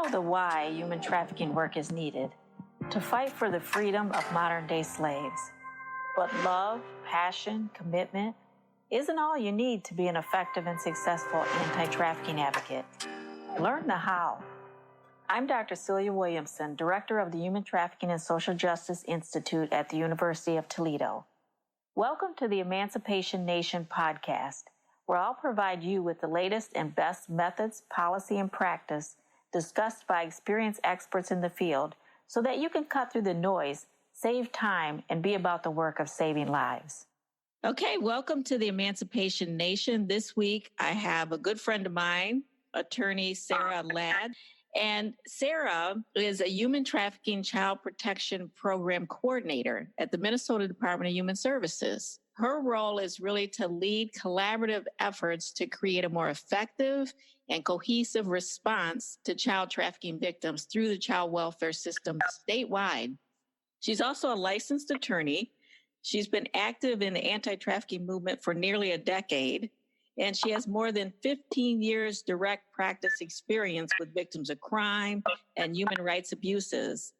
know the why human trafficking work is needed, to fight for the freedom of modern-day slaves. But love, passion, commitment isn't all you need to be an effective and successful anti-trafficking advocate. Learn the how. I'm Dr. Celia Williamson, Director of the Human Trafficking and Social Justice Institute at the University of Toledo. Welcome to the Emancipation Nation podcast, where I'll provide you with the latest and best methods, policy, and practice discussed by experienced experts in the field so that you can cut through the noise, save time, and be about the work of saving lives. Okay, welcome to the Emancipation Nation. This week, I have a good friend of mine, attorney Sarah Ladd. And Sarah is a human trafficking child protection program coordinator at the Minnesota Department of Human Services. Her role is really to lead collaborative efforts to create a more effective and cohesive response to child trafficking victims through the child welfare system statewide. She's also a licensed attorney. She's been active in the anti-trafficking movement for nearly a decade, and she has more than 15 years direct practice experience with victims of crime and human rights abuses.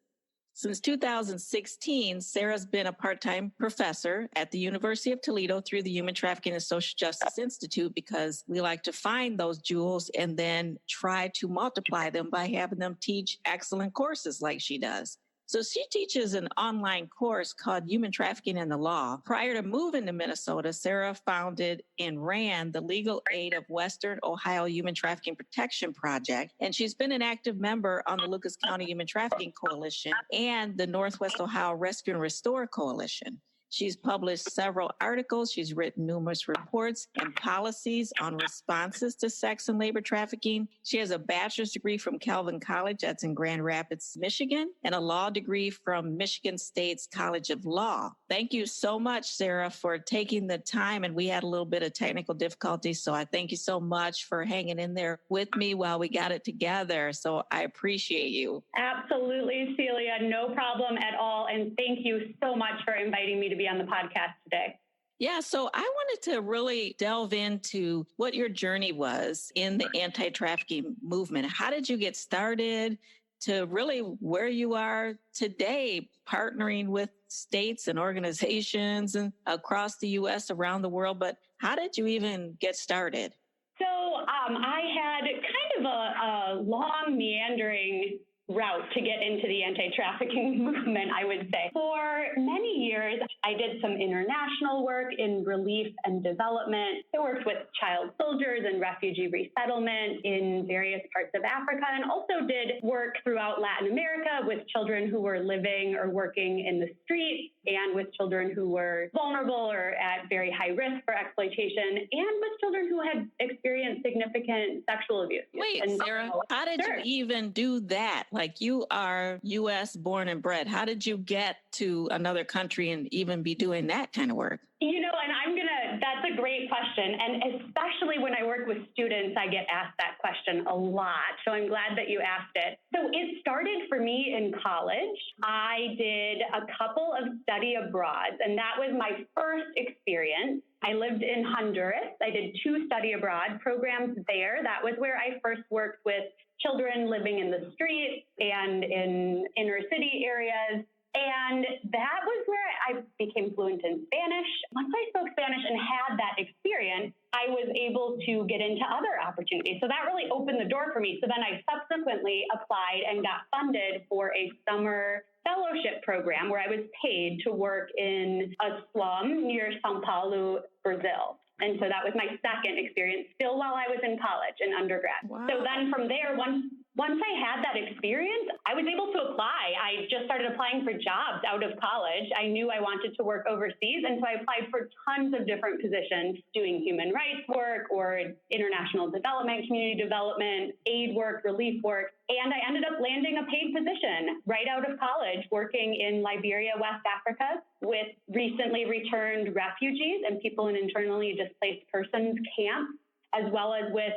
Since 2016, Sarah's been a part-time professor at the University of Toledo through the Human Trafficking and Social Justice Institute because we like to find those jewels and then try to multiply them by having them teach excellent courses like she does. So she teaches an online course called Human Trafficking and the Law. Prior to moving to Minnesota, Sarah founded and ran the Legal Aid of Western Ohio Human Trafficking Protection Project. And she's been an active member on the Lucas County Human Trafficking Coalition and the Northwest Ohio Rescue and Restore Coalition. She's published several articles. She's written numerous reports and policies on responses to sex and labor trafficking. She has a bachelor's degree from Calvin College, that's in Grand Rapids, Michigan, and a law degree from Michigan State's College of Law. Thank you so much, Sarah, for taking the time. And we had a little bit of technical difficulty, so I thank you so much for hanging in there with me while we got it together. So I appreciate you. Absolutely, Celia. No problem at all. And thank you so much for inviting me to be on the podcast today. Yeah, so I wanted to really delve into what your journey was in the anti-trafficking movement. How did you get started to really where you are today, partnering with states and organizations and across the U.S., around the world? But how did you even get started? So I had kind of a long, meandering route to get into the anti-trafficking movement, I would say. For many years, I did some international work in relief and development. I worked with child soldiers and refugee resettlement in various parts of Africa, and also did work throughout Latin America with children who were living or working in the streets, and with children who were vulnerable or at very high risk for exploitation, and with children who had experienced significant sexual abuse. Wait, Sarah, how did you even do that? Like, you are U.S. born and bred. How did you get to another country and even be doing that kind of work? You know, and that's a great question. And especially when I work with students, I get asked that question a lot. So I'm glad that you asked it. So it started for me in college. I did a couple of study abroads, and that was my first experience. I lived in Honduras. I did 2 study abroad programs there. That was where I first worked with children living in the streets and in inner city areas. And that was where I became fluent in Spanish. Once I spoke Spanish and had that experience, I was able to get into other opportunities. So that really opened the door for me. So then I subsequently applied and got funded for a summer fellowship program where I was paid to work in a slum near São Paulo, Brazil. And so that was my second experience, still while I was in college and undergrad. Wow. So then from there, once I had that experience, I was able to apply. I just started applying for jobs out of college. I knew I wanted to work overseas, and so I applied for tons of different positions, doing human rights work or international development, community development, aid work, relief work. And I ended up landing a paid position right out of college, working in Liberia, West Africa, with recently returned refugees and people in internally displaced persons camps, as well as with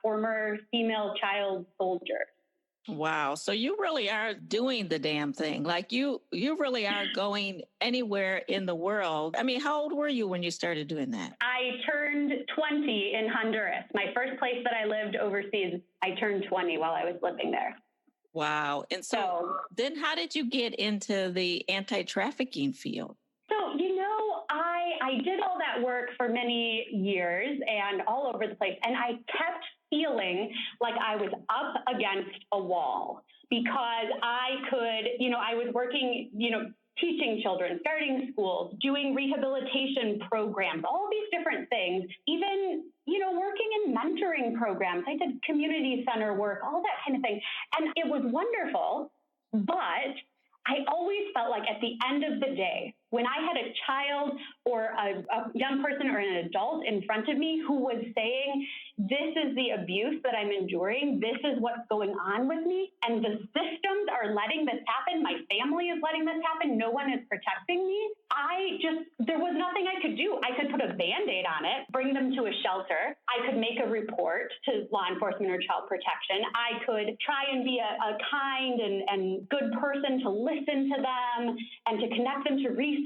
former female child soldiers. Wow. So you really are doing the damn thing. Like you really are going anywhere in the world. I mean, how old were you when you started doing that? I turned 20 in Honduras. My first place that I lived overseas, I turned 20 while I was living there. Wow. And so then how did you get into the anti-trafficking field? So, I did all that work for many years and all over the place. And I kept feeling like I was up against a wall because I was working, teaching children, starting schools, doing rehabilitation programs, all these different things, even, working in mentoring programs. I did community center work, all that kind of thing. And it was wonderful, but I always felt like at the end of the day, when I had a child or a young person or an adult in front of me who was saying, this is the abuse that I'm enduring, this is what's going on with me, and the systems are letting this happen, my family is letting this happen, no one is protecting me, there was nothing I could do. I could put a Band-Aid on it, bring them to a shelter, I could make a report to law enforcement or child protection, I could try and be a kind and good person to listen to them and to connect them to resources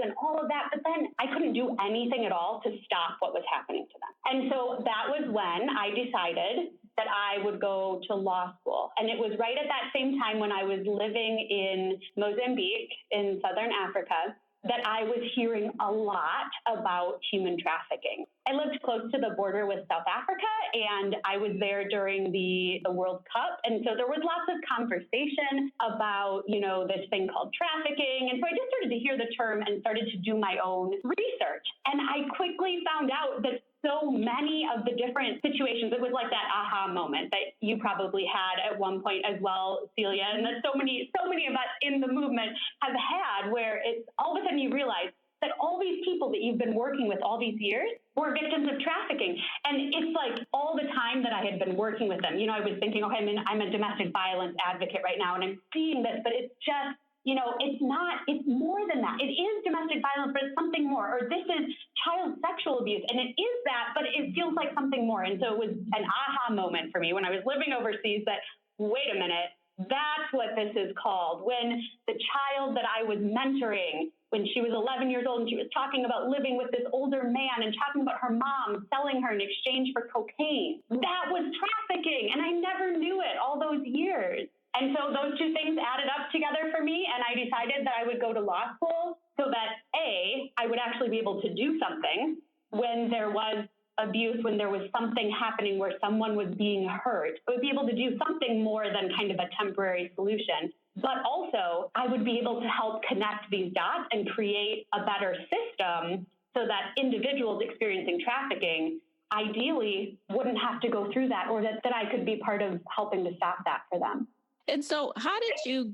and all of that, but then I couldn't do anything at all to stop what was happening to them. And so that was when I decided that I would go to law school. And it was right at that same time when I was living in Mozambique in Southern Africa that I was hearing a lot about human trafficking. I lived close to the border with South Africa, and I was there during the World Cup. And so there was lots of conversation about, this thing called trafficking. And so I just started to hear the term and started to do my own research. And I quickly found out that so many of the different situations, it was like that aha moment that you probably had at one point as well, Celia, and that so many of us in the movement have had, where it's all of a sudden you realize that all these people that you've been working with all these years were victims of trafficking. And it's like all the time that I had been working with them, I was thinking, okay, I'm a domestic violence advocate right now, and I'm seeing this, but it's just, it's more than that. It is domestic violence, but it's something more. Or this is child sexual abuse, and it is that, but it feels like something more. And so it was an aha moment for me when I was living overseas that, wait a minute, that's what this is called. When the child that I was mentoring, when she was 11 years old and she was talking about living with this older man and talking about her mom selling her in exchange for cocaine, that was trafficking. And I never knew it all those years. And so those two things added up together for me, and I decided that I would go to law school so that, A, I would actually be able to do something when there was abuse, when there was something happening where someone was being hurt. I would be able to do something more than kind of a temporary solution. But also, I would be able to help connect these dots and create a better system so that individuals experiencing trafficking ideally wouldn't have to go through that, or that I could be part of helping to stop that for them. And so how did you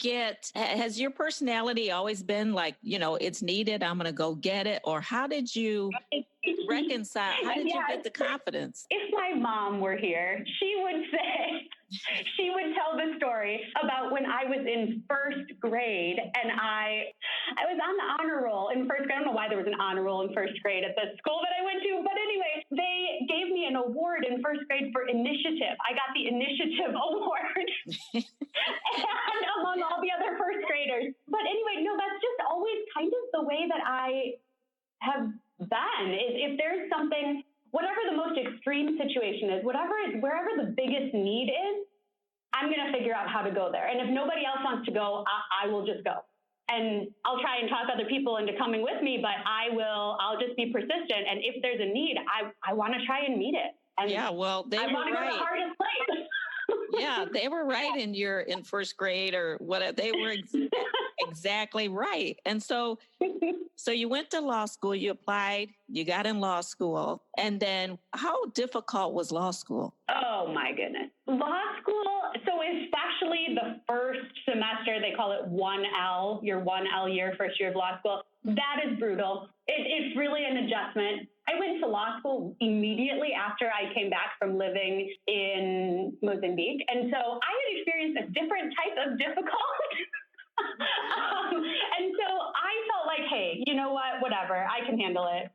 has your personality always been like, it's needed, I'm going to go get it? Or how did you reconcile? How did you get the confidence? If my mom were here, she would tell the story about when I was in first grade and I was on the honor roll in first grade. I don't know why there was an honor roll in first grade at the school that I went to, but anyway, they gave me an award in first grade for initiative. I got the initiative award and among all the other first graders. But anyway, no, that's just always kind of the way that I have been. If there's something, whatever the most extreme situation is, wherever the biggest need is, I'm going to figure out how to go there. And if nobody else wants to go, I will just go. And I'll try and talk other people into coming with me, but I'll just be persistent. And if there's a need, I want to try and meet it. And yeah, well, they were right. I want to go to the hardest place. Yeah, they were right in first grade or whatever. They were exactly right. And so you went to law school, you applied, you got in law school. And then how difficult was law school? Oh, my goodness. Law school, so especially the first semester, they call it 1L, your 1L year, first year of law school. That is brutal. It's really an adjustment. I went to law school immediately after I came back from living in Mozambique. And so I had experienced a different type of difficulty. And so I felt like, hey, you know what, whatever, I can handle it.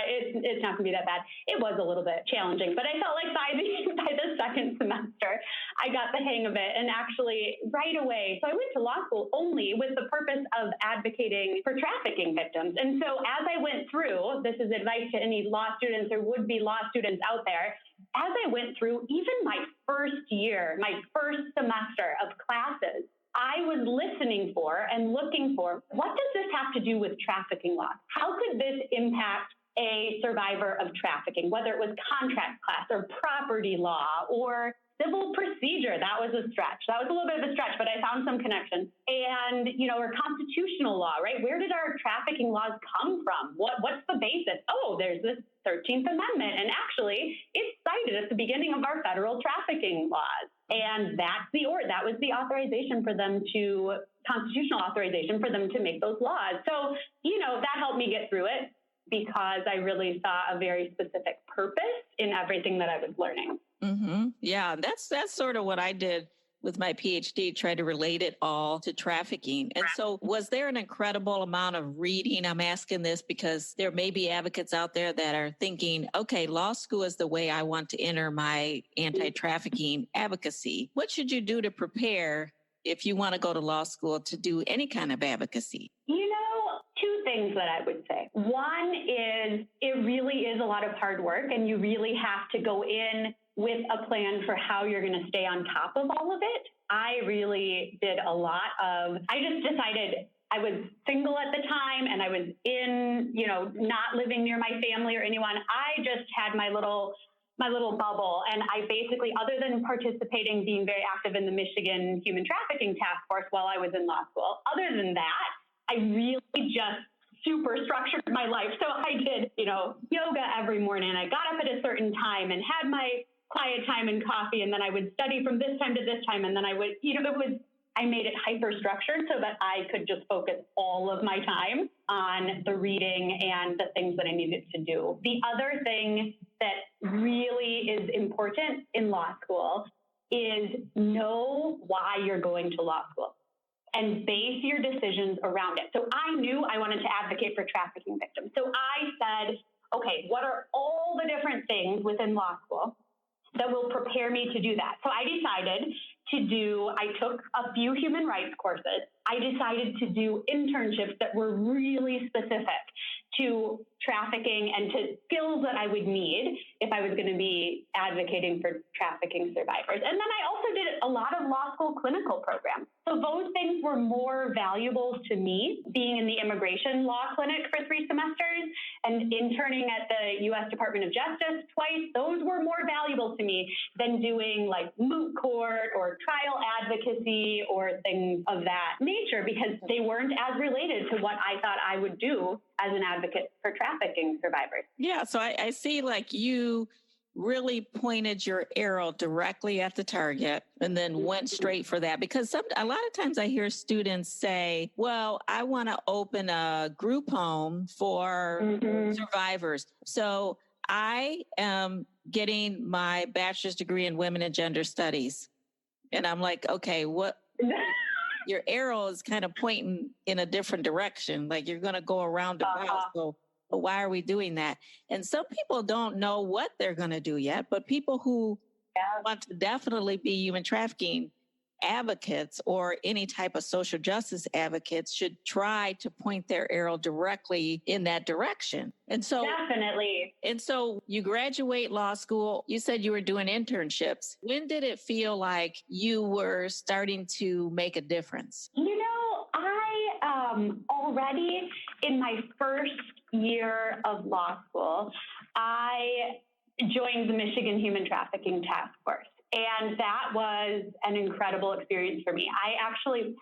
It's not going to be that bad. It was a little bit challenging, but I felt like by the second semester, I got the hang of it. And actually right away, so I went to law school only with the purpose of advocating for trafficking victims. And so as I went through, this is advice to any law students or would-be law students out there, as I went through even my first year, my first semester of classes, I was listening for and looking for, what does this have to do with trafficking laws? How could this impact a survivor of trafficking, whether it was contract class or property law or civil procedure? That was a stretch. That was a little bit of a stretch, but I found some connection. And, or constitutional law, right? Where did our trafficking laws come from? What's the basis? Oh, there's this 13th Amendment. And actually, it's cited at the beginning of our federal trafficking laws. And that was the authorization for them constitutional authorization for them to make those laws. So, that helped me get through it because I really saw a very specific purpose in everything that I was learning. Mm-hmm. Yeah, that's sort of what I did with my PhD, try to relate it all to trafficking. And so was there an incredible amount of reading? I'm asking this because there may be advocates out there that are thinking, okay, law school is the way I want to enter my anti-trafficking advocacy. What should you do to prepare if you want to go to law school to do any kind of advocacy? Two things that I would say. One is it really is a lot of hard work, and you really have to go in with a plan for how you're going to stay on top of all of it. I really did a lot I just decided I was single at the time and I was in, not living near my family or anyone. I just had my little bubble. And I basically, other than participating, being very active in the Michigan Human Trafficking Task Force while I was in law school, other than that, I really just super structured my life. So I did, yoga every morning. I got up at a certain time and had my quiet time and coffee. And then I would study from this time to this time. And then I would, I made it hyper structured so that I could just focus all of my time on the reading and the things that I needed to do. The other thing that really is important in law school is know why you're going to law school and base your decisions around it. So I knew I wanted to advocate for trafficking victims. So I said, okay, what are all the different things within law school that will prepare me to do that? So I decided I took a few human rights courses. I decided to do internships that were really specific to trafficking and to skills that I would need if I was going to be advocating for trafficking survivors. And then I also did a lot of law school clinical programs. So those things were more valuable to me, being in the immigration law clinic for 3 semesters and interning at the U.S. Department of Justice twice. Those were more valuable to me than doing like moot court or trial advocacy or things of that nature, because they weren't as related to what I thought I would do as an advocate for trafficking survivors. Yeah, so I see like you really pointed your arrow directly at the target and then went straight for that. Because a lot of times I hear students say, well, I want to open a group home for survivors. So I am getting my bachelor's degree in women and gender studies. And I'm like, okay, what? Your arrow is kind of pointing in a different direction. Like you're going to go around about. So why are we doing that? And some people don't know what they're going to do yet, but people who want to definitely be human trafficking advocates or any type of social justice advocates should try to point their arrow directly in that direction. And so definitely. And so you graduate law school, you said you were doing internships. When did it feel like you were starting to make a difference? I already in my first year of law school, I joined the Michigan Human Trafficking Task Force. And that was an incredible experience for me. I actually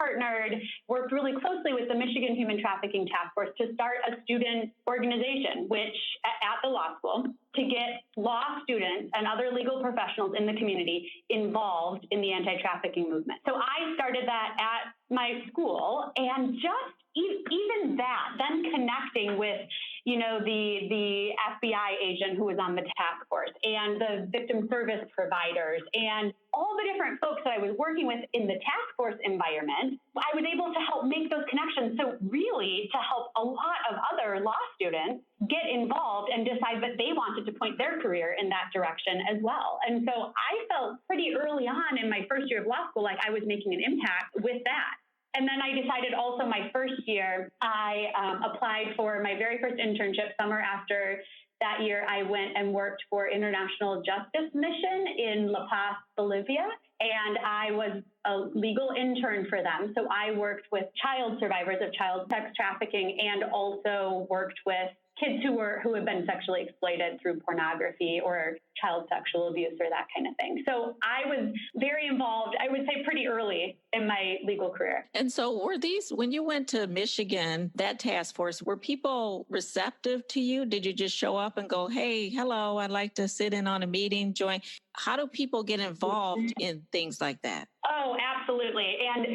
worked really closely with the Michigan Human Trafficking Task Force to start a student organization, which at the law school, to get law students and other legal professionals in the community involved in the anti-trafficking movement. So I started that at my school, and just even that, then connecting with, the FBI agent who was on the task force and the victim service providers and all the different folks that I was working with in the task force environment, I was able to help make those connections. So really to help a lot of other law students get involved and decide that they wanted to point their career in that direction as well. And so I felt pretty early on in my first year of law school like I was making an impact with that. And then I decided also my first year, I applied for my very first internship summer after that year, I went and worked for International Justice Mission in La Paz, Bolivia, and I was a legal intern for them. So I worked with child survivors of child sex trafficking and also worked with kids who had been sexually exploited through pornography or child sexual abuse or that kind of thing. So I was very involved, I would say pretty early in my legal career. And so when you went to Michigan, that task force, were people receptive to you? Did you just show up and go, hey, hello, I'd like to sit in on a meeting, join? How do people get involved in things like that? Oh, absolutely. And,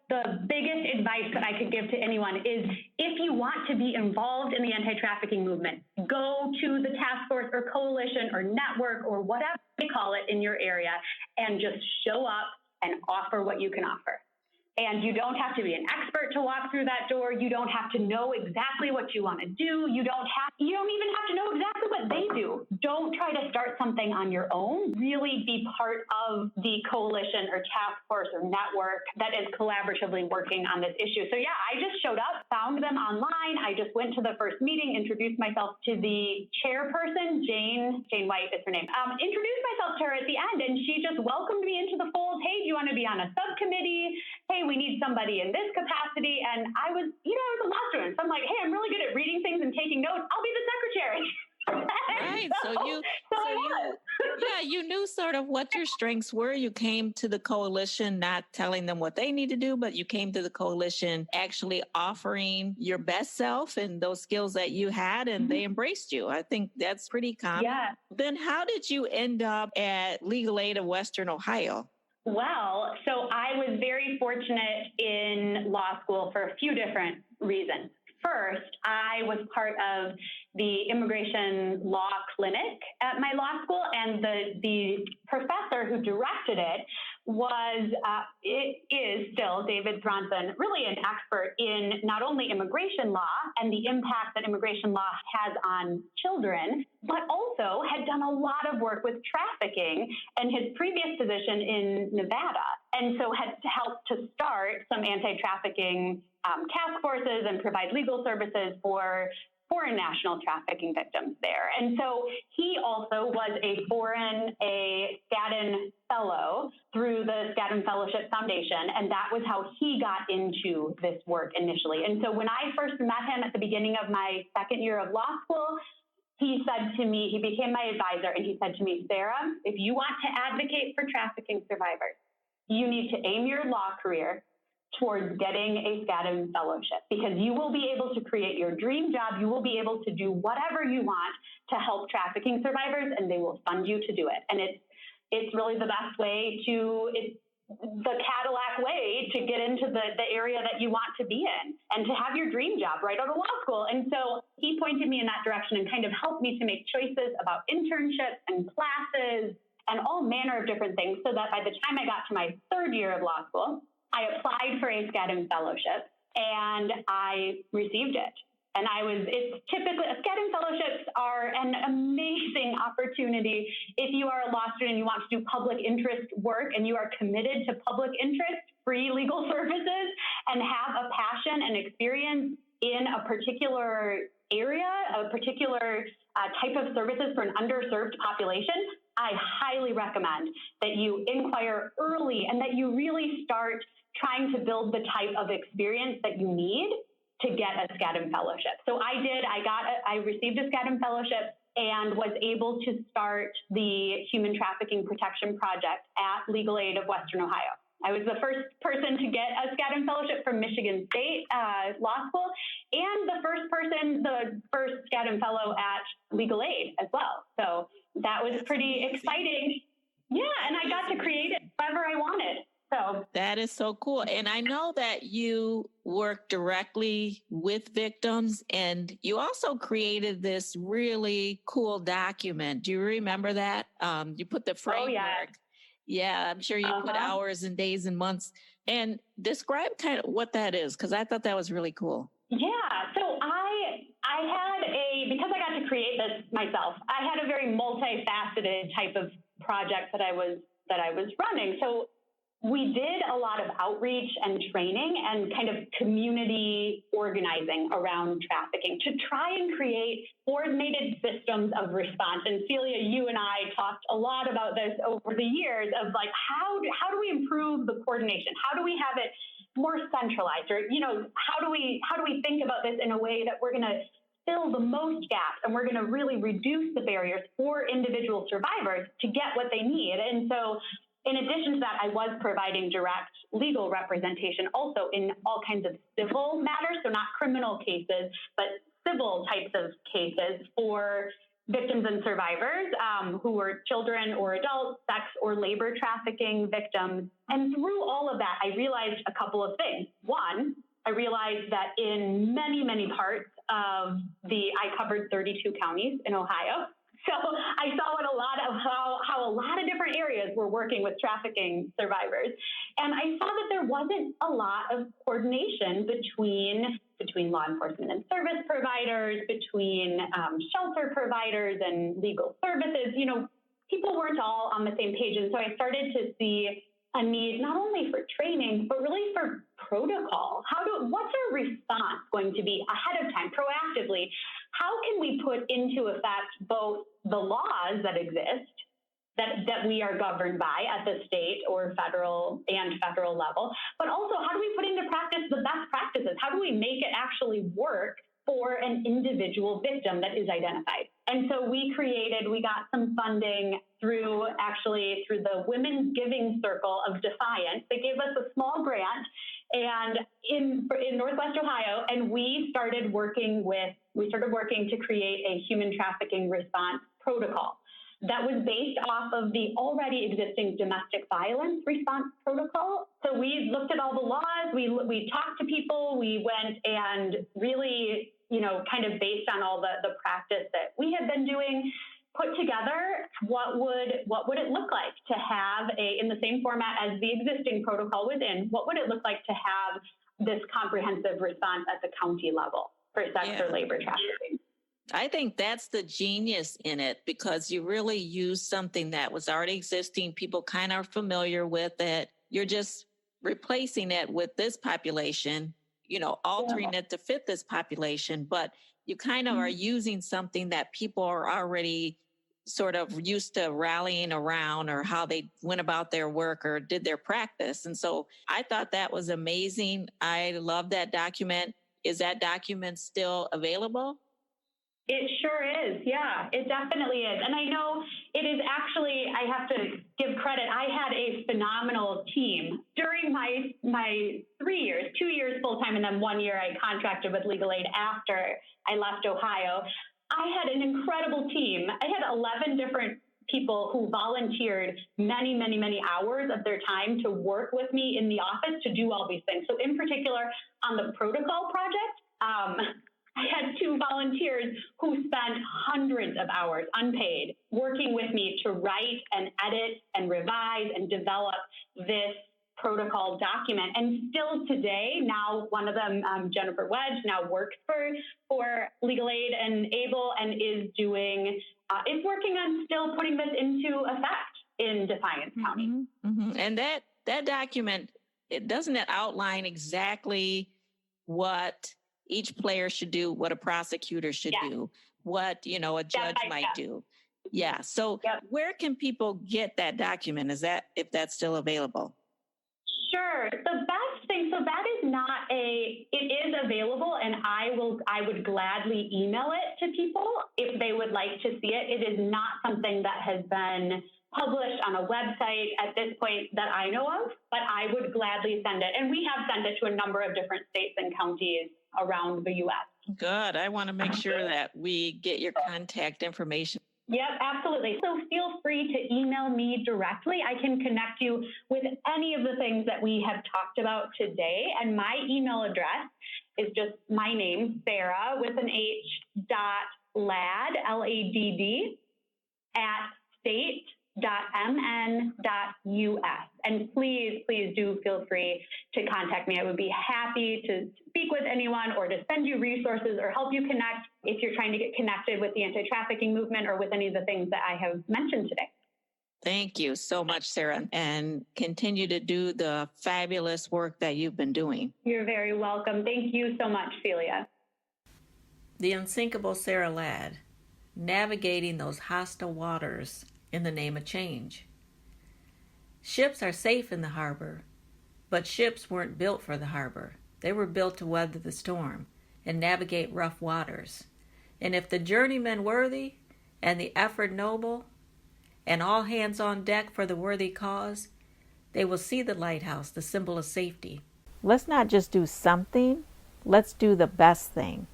the biggest advice that I could give to anyone is if you want to be involved in the anti-trafficking movement, go to the task force or coalition or network or whatever they call it in your area and just show up and offer what you can offer. And you don't have to be an expert to walk through that door. You don't have to know exactly what you want to do. You don't even have to know exactly what they do. Don't try to start something on your own. Really be part of the coalition or task force or network that is collaboratively working on this issue. So yeah, I just showed up, found them online. I just went to the first meeting, introduced myself to the chairperson, Jane White is her name. Introduced myself to her at the end, and she just welcomed me into the fold. Hey, do you want to be on a subcommittee? Hey, we need somebody in this capacity. And I was a law student. So I'm like, hey, I'm really good at reading things and taking notes. I'll be the secretary. Right. You knew sort of what your strengths were. You came to the coalition, not telling them what they need to do, but you came to the coalition actually offering your best self and those skills that you had, and they embraced you. I think that's pretty common. Yeah. Then how did you end up at Legal Aid of Western Ohio? Well, so I was very fortunate in law school for a few different reasons. First, I was part of the immigration law clinic at my law school, and the professor who directed it is still David Thronson, really an expert in not only immigration law and the impact that immigration law has on children, but also had done a lot of work with trafficking in his previous position in Nevada. And so had helped to start some anti-trafficking task forces and provide legal services for foreign national trafficking victims there. And so he also was a Skadden Fellow through the Skadden Fellowship Foundation, and that was how he got into this work initially. And so when I first met him at the beginning of my second year of law school, he said to me, he became my advisor, and he said to me, Sarah, if you want to advocate for trafficking survivors, you need to aim your law career towards getting a Skadden Fellowship, because you will be able to create your dream job. You will be able to do whatever you want to help trafficking survivors, and they will fund you to do it. And it's really the best way it's the Cadillac way to get into the area that you want to be in and to have your dream job right out of law school. And so he pointed me in that direction and kind of helped me to make choices about internships and classes and all manner of different things, so that by the time I got to my third year of law school, I applied for a Skadden Fellowship and I received it. And Skadden Fellowships are an amazing opportunity if you are a law student and you want to do public interest work and you are committed to public interest, free legal services, and have a passion and experience in a particular area, a particular type of services for an underserved population. I highly recommend that you inquire early and that you really start trying to build the type of experience that you need to get a Skadden Fellowship. So I did. I received a Skadden Fellowship and was able to start the Human Trafficking Protection Project at Legal Aid of Western Ohio. I was the first person to get a Skadden Fellowship from Michigan State Law School, and the first Skadden Fellow at Legal Aid as well. So that was pretty exciting. Yeah, and I got to create it however I wanted. So that is so cool. And I know that you work directly with victims, and you also created this really cool document. Do you remember that? You put the framework. Oh, yeah, I'm sure you put hours and days and months. And describe kind of what that is, because I thought that was really cool. Yeah, so I had because I got to create this myself, I had a very multifaceted type of project that I was running. So we did a lot of outreach and training and kind of community organizing around trafficking to try and create coordinated systems of response. And Celia, you and I talked a lot about this over the years of like, how do we improve the coordination? How do we have it more centralized? Or, how do we think about this in a way that we're going to fill the most gaps and we're going to really reduce the barriers for individual survivors to get what they need? And so in addition to that, I was providing direct legal representation also in all kinds of civil matters, so not criminal cases, but civil types of cases for victims and survivors who were children or adults, sex or labor trafficking victims. And through all of that, I realized a couple of things. One, I realized that in many, many parts of I covered 32 counties in Ohio. So I saw how a lot of different areas were working with trafficking survivors. And I saw that there wasn't a lot of coordination between law enforcement and service providers, between shelter providers and legal services. People weren't all on the same page. And so I started to see a need not only for training, but really for protocol. What's our response going to be ahead of time, proactively? How can we put into effect both the laws that exist, that we are governed by at the state or federal level, but also how do we put into practice the best practices? How do we make it actually work for an individual victim that is identified? And so we got some funding through the Women's Giving Circle of Defiance. They gave us a small grant and in Northwest Ohio, and we started working to create a human trafficking response protocol that was based off of the already existing domestic violence response protocol. So we looked at all the laws, we talked to people, we went and really, kind of based on all the practice that we had been doing, put together what would it look like to have in the same format as the existing protocol was in, what would it look like to have this comprehensive response at the county level for sex or labor trafficking? I think that's the genius in it, because you really use something that was already existing. People kind of are familiar with it. You're just replacing it with this population, altering it to fit this population. But you kind of are using something that people are already sort of used to rallying around, or how they went about their work or did their practice. And so I thought that was amazing. I love that document. Is that document still available? It sure is. Yeah, it definitely is. And I know it is actually, I have to give credit. I had a phenomenal team during my 3 years, 2 years full-time, and then 1 year I contracted with Legal Aid after I left Ohio. I had an incredible team. I had 11 different people who volunteered many, many, many hours of their time to work with me in the office to do all these things. So in particular, on the protocol project, I had 2 volunteers who spent hundreds of hours unpaid working with me to write and edit and revise and develop this protocol document. And still today, now one of them, Jennifer Wedge, now works for Legal Aid and ABLE and is working on still putting this into effect in Defiance County. Mm-hmm. And that document, doesn't it outline exactly what each player should do, what a prosecutor should do, what, a judge might do? Yeah. So where can people get that document? If that's still available? Sure. The best thing, so that is it is available, and I would gladly email it to people if they would like to see it. It is not something that has been published on a website at this point that I know of, but I would gladly send it. And we have sent it to a number of different states and counties around the U.S. Good. I want to make sure that we get your contact information. Yep, absolutely. So feel free to email me directly. I can connect you with any of the things that we have talked about today. And my email address is just my name, Sarah, with an H, .ladd, L-A-D-D, at state.mn.us. And please do feel free to contact me. I would be happy to speak with anyone or to send you resources or help you connect if you're trying to get connected with the anti-trafficking movement or with any of the things that I have mentioned today. Thank you so much, Sarah, and continue to do the fabulous work that you've been doing. You're very welcome. Thank you so much, Celia. The Unsinkable Sarah Ladd, navigating those hostile waters in the name of change. Ships are safe in the harbor, but ships weren't built for the harbor. They were built to weather the storm and navigate rough waters. And if the journeyman worthy and the effort noble, and all hands on deck for the worthy cause, they will see the lighthouse, the symbol of safety. Let's not just do something, let's do the best thing.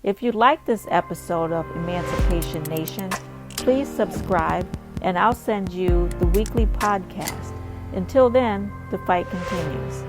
If you like this episode of Emancipation Nation, please subscribe and I'll send you the weekly podcast. Until then, the fight continues.